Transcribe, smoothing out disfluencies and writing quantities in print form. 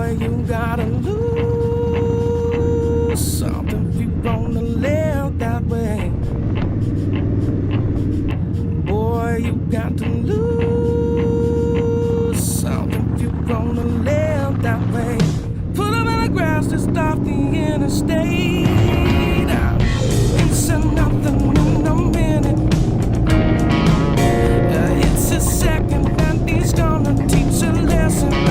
Boy, you gotta lose something if you wanna live that way. Boy, you got to lose something if you wanna live that way. Put them in the grass to stop the interstate. Ain't said nothing in a minute. It's a second and he's gonna teach a lesson.